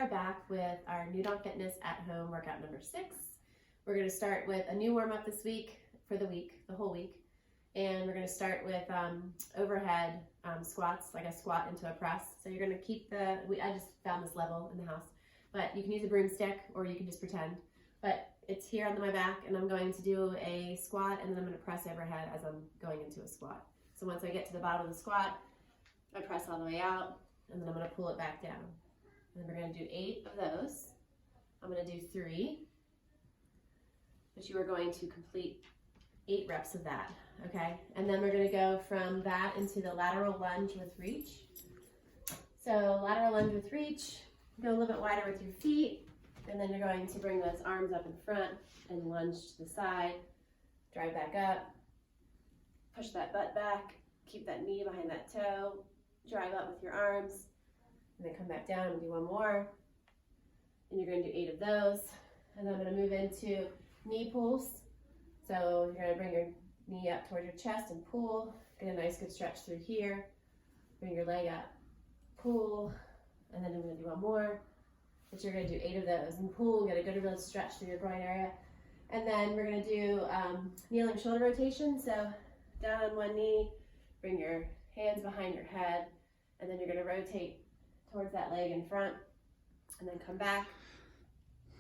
are back with our NDF Fitness at Home Workout number 6. We're going to start with a new warm-up this week for the whole week. And we're going to start with overhead squats, like a squat into a press. So you're going to keep I just found this level in the house, but you can use a broomstick or you can just pretend. But it's here on my back, and I'm going to do a squat, and then I'm going to press overhead as I'm going into a squat. So once I get to the bottom of the squat, I press all the way out, and then I'm going to pull it back down. And then we're going to do 8 of those. I'm going to do 3, but you are going to complete 8 reps of that, okay? And then we're going to go from that into the lateral lunge with reach. So lateral lunge with reach, go a little bit wider with your feet, and then you're going to bring those arms up in front and lunge to the side, drive back up, push that butt back, keep that knee behind that toe, drive up with your arms, and then come back down and do one more. And you're going to do 8 of those. And then I'm going to move into knee pulls. So you're going to bring your knee up towards your chest and pull. Get a nice good stretch through here. Bring your leg up, pull, and then I'm going to do one more. But you're going to do 8 of those and pull. Get a good real stretch through your groin area. And then we're going to do kneeling shoulder rotation. So down on one knee, bring your hands behind your head, and then you're going to rotate towards that leg in front, and then come back,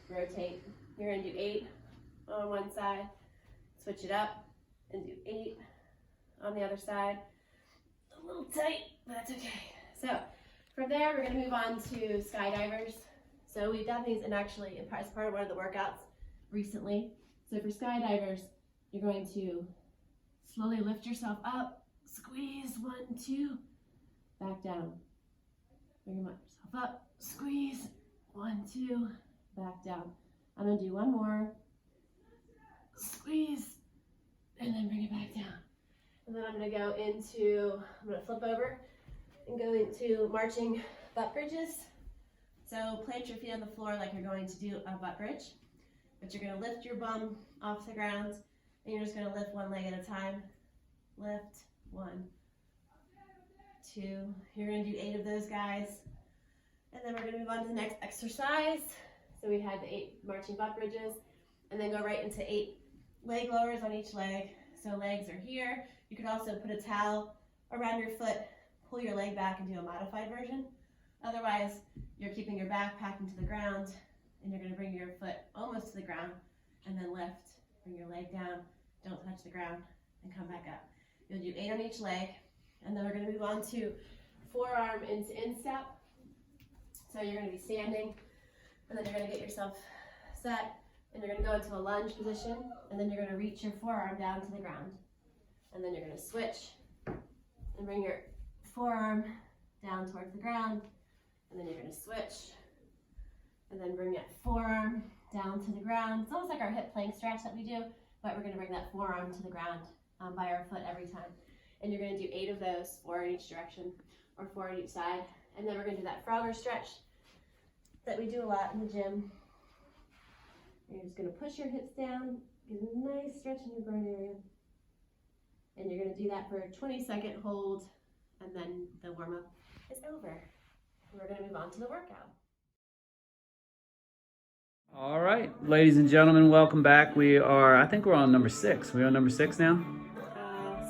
rotate. You're going to do 8 on one side, switch it up, and do 8 on the other side. A little tight, but that's okay. So from there, we're going to move on to skydivers. So we've done these actually as part of one of the workouts recently. So for skydivers, you're going to slowly lift yourself up, squeeze, 1, 2, back down. Bring yourself up, squeeze, 1, 2, back down. I'm going to do one more, squeeze, and then bring it back down. And then I'm going to flip over and go into marching butt bridges. So plant your feet on the floor like you're going to do a butt bridge, but you're going to lift your bum off the ground, and you're just going to lift one leg at a time. Lift, 1, 2. You're going to do 8 of those, guys. And then we're going to move on to the next exercise. So we had the 8 marching butt bridges, and then go right into 8 leg lowers on each leg. So legs are here. You could also put a towel around your foot, pull your leg back, and do a modified version. Otherwise, you're keeping your back packed into the ground, and you're going to bring your foot almost to the ground, and then lift. Bring your leg down, don't touch the ground, and come back up. You'll do 8 on each leg, and then we're going to move on to forearm into instep. So you're going to be standing, and then you're going to get yourself set, and you're going to go into a lunge position, and then you're going to reach your forearm down to the ground. And then you're going to switch and bring your forearm down towards the ground, and then you're going to switch and then bring that forearm down to the ground. It's almost like our hip plank stretch that we do, but we're going to bring that forearm to the ground by our foot every time. And you're going to do 8 of those, 4 in each direction or 4 on each side. And then we're going to do that frogger stretch that we do a lot in the gym. You're just going to push your hips down, get a nice stretch in your groin area. And you're going to do that for a 20-second hold, and then the warm-up is over. And we're going to move on to the workout. All right, ladies and gentlemen, welcome back. I think we're on number 6. We're on number 6 now?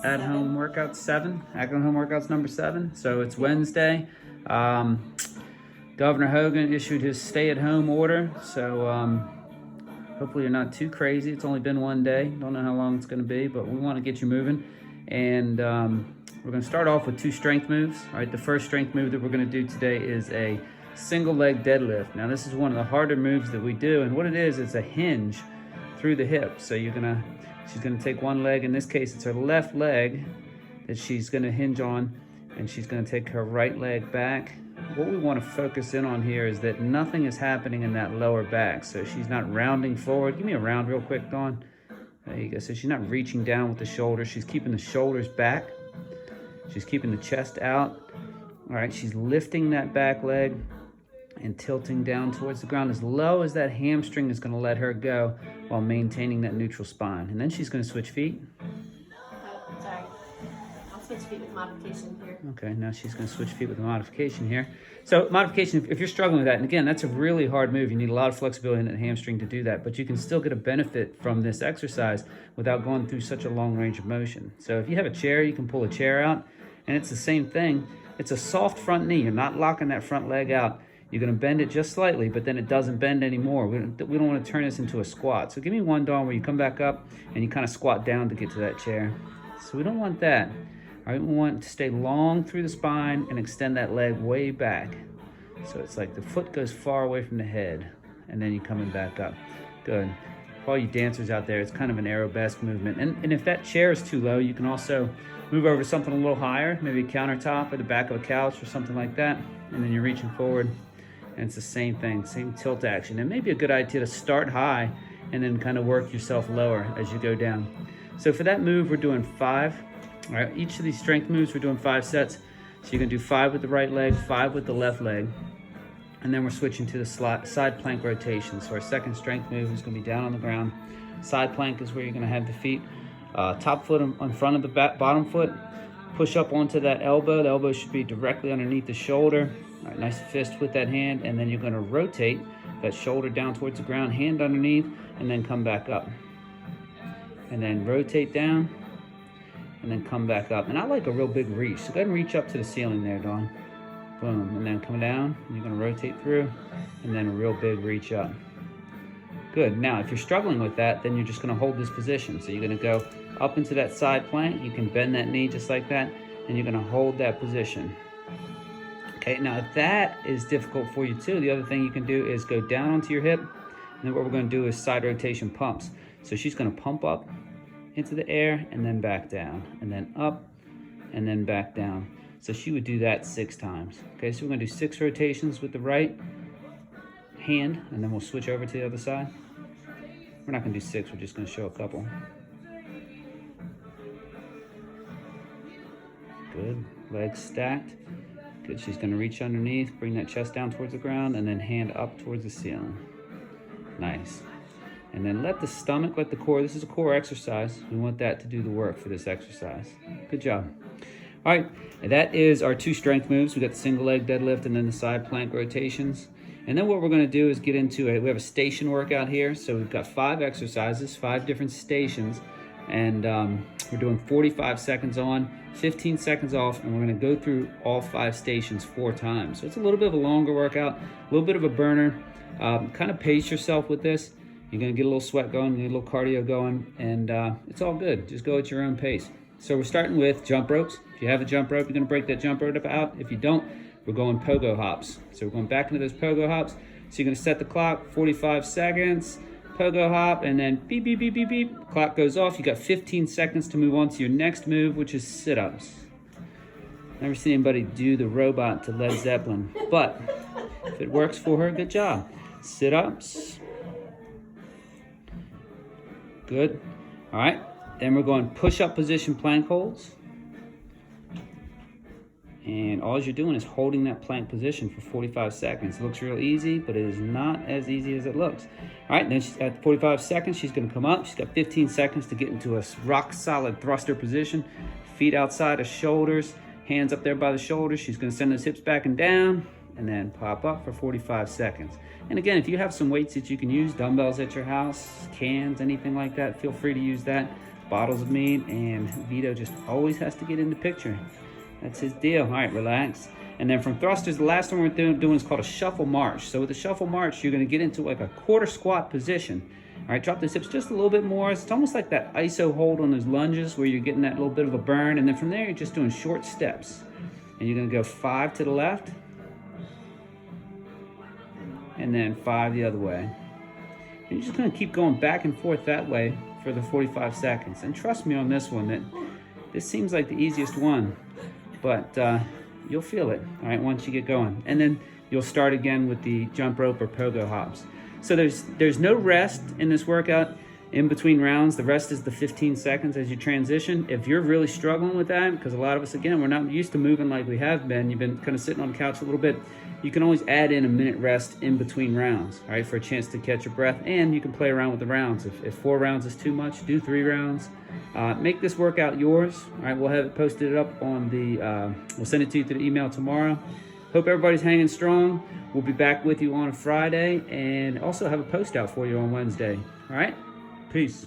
At Home Workout 7. At Home Workouts number 7. So it's Wednesday. Governor Hogan issued his stay-at-home order. So hopefully you're not too crazy. It's only been one day. Don't know how long it's going to be, but we want to get you moving. And we're going to start off with 2 strength moves. All right, the first strength move that we're going to do today is a single leg deadlift. Now this is one of the harder moves that we do, and what it is, it's a hinge through the hip. So she's gonna take one leg. In this case, it's her left leg that she's gonna hinge on, and she's gonna take her right leg back. What we want to focus in on here is that nothing is happening in that lower back. So she's not rounding forward. Give me a round real quick, Dawn. There you go. So she's not reaching down with the shoulders. She's keeping the shoulders back. She's keeping the chest out. All right, she's lifting that back leg and tilting down towards the ground as low as that hamstring is going to let her go while maintaining that neutral spine. And then she's going to switch feet. Oh, sorry. I'll switch feet. feet with modification here. Okay, now she's going to switch feet with a modification here. So modification, if you're struggling with that, and again, that's a really hard move. You need a lot of flexibility in the hamstring to do that, but you can still get a benefit from this exercise without going through such a long range of motion. So if you have a chair, you can pull a chair out, and it's the same thing. It's a soft front knee. You're not locking that front leg out. You're going to bend it just slightly, but then it doesn't bend anymore. We don't want to turn this into a squat. So give me one, Dawn, where you come back up and you kind of squat down to get to that chair. So we don't want that. All right, we want to stay long through the spine and extend that leg way back. So it's like the foot goes far away from the head, and then you're coming back up. Good. For all you dancers out there, it's kind of an arabesque movement. And if that chair is too low, you can also move over to something a little higher, maybe a countertop or the back of a couch or something like that, and then you're reaching forward. And it's the same thing, same tilt action. It may be a good idea to start high and then kind of work yourself lower as you go down. So for that move, we're doing 5. All right, each of these strength moves, we're doing 5 sets. So you're gonna do 5 with the right leg, 5 with the left leg. And then we're switching to the side plank rotation. So our second strength move is gonna be down on the ground. Side plank is where you're gonna have the feet, top foot in front of the bottom foot. Push up onto that elbow. The elbow should be directly underneath the shoulder. All right, nice fist with that hand, and then you're gonna rotate that shoulder down towards the ground, hand underneath, and then come back up. And then rotate down, and then come back up. And I like a real big reach, so go ahead and reach up to the ceiling there, Dawn. Boom, and then come down, and you're gonna rotate through, and then a real big reach up. Good, now if you're struggling with that, then you're just gonna hold this position. So you're gonna go up into that side plank, you can bend that knee just like that, and you're gonna hold that position. Okay, now if that is difficult for you too, the other thing you can do is go down onto your hip, and then what we're gonna do is side rotation pumps. So she's gonna pump up into the air and then back down, and then up and then back down. So she would do that 6 times. Okay, so we're gonna do 6 rotations with the right hand, and then we'll switch over to the other side. We're not gonna do 6, we're just gonna show a couple. Good, legs stacked. Good, she's gonna reach underneath, bring that chest down towards the ground, and then hand up towards the ceiling. Nice. And then let the stomach, let the core, this is a core exercise. We want that to do the work for this exercise. Good job. All right, and that is our 2 strength moves. We got the single leg deadlift and then the side plank rotations. And then what we're gonna do is get into we have a station workout here. So we've got 5 exercises, 5 different stations. And we're doing 45 seconds on, 15 seconds off, and we're gonna go through all 5 stations 4 times. So it's a little bit of a longer workout, a little bit of a burner. Kind of pace yourself with this. You're gonna get a little sweat going, get a little cardio going, and it's all good. Just go at your own pace. So we're starting with jump ropes. If you have a jump rope, you're gonna break that jump rope out. If you don't, we're going pogo hops. So we're going back into those pogo hops. So you're gonna set the clock, 45 seconds, pogo hop, and then beep, beep, beep, beep, beep. Clock goes off. You got 15 seconds to move on to your next move, which is sit-ups. Never seen anybody do the robot to Led Zeppelin, but if it works for her, good job. Sit-ups. Good. All right. Then we're going push-up position plank holds. And all you're doing is holding that plank position for 45 seconds. It looks real easy, but it is not as easy as it looks. All right, then she's at 45 seconds, she's gonna come up. She's got 15 seconds to get into a rock solid thruster position. Feet outside of shoulders, hands up there by the shoulders. She's gonna send those hips back and down, and then pop up for 45 seconds. And again, if you have some weights that you can use, dumbbells at your house, cans, anything like that, feel free to use that. Bottles of meat, and Vito just always has to get in the picture. That's his deal. All right, relax. And then from thrusters, the last one we're doing is called a shuffle march. So with the shuffle march, you're gonna get into like a quarter squat position. All right, drop the hips just a little bit more. It's almost like that ISO hold on those lunges where you're getting that little bit of a burn. And then from there, you're just doing short steps. And you're gonna go 5 to the left, and then 5 the other way. And you're just gonna keep going back and forth that way for the 45 seconds. And trust me on this one, that this seems like the easiest one, but you'll feel it, all right, once you get going. And then you'll start again with the jump rope or pogo hops. So there's no rest in this workout. in between rounds. The rest is the 15 seconds as you transition. If you're really struggling with that, because a lot of us, again, we're not used to moving like we have been, you've been kind of sitting on the couch a little bit, you can always add in a minute rest in between rounds, all right, for a chance to catch your breath, and you can play around with the rounds. If 4 rounds is too much, do 3 rounds. Make this workout yours, all right? We'll have it posted up on the, we'll send it to you through the email tomorrow. Hope everybody's hanging strong. We'll be back with you on a Friday and also have a post out for you on Wednesday, all right? Peace.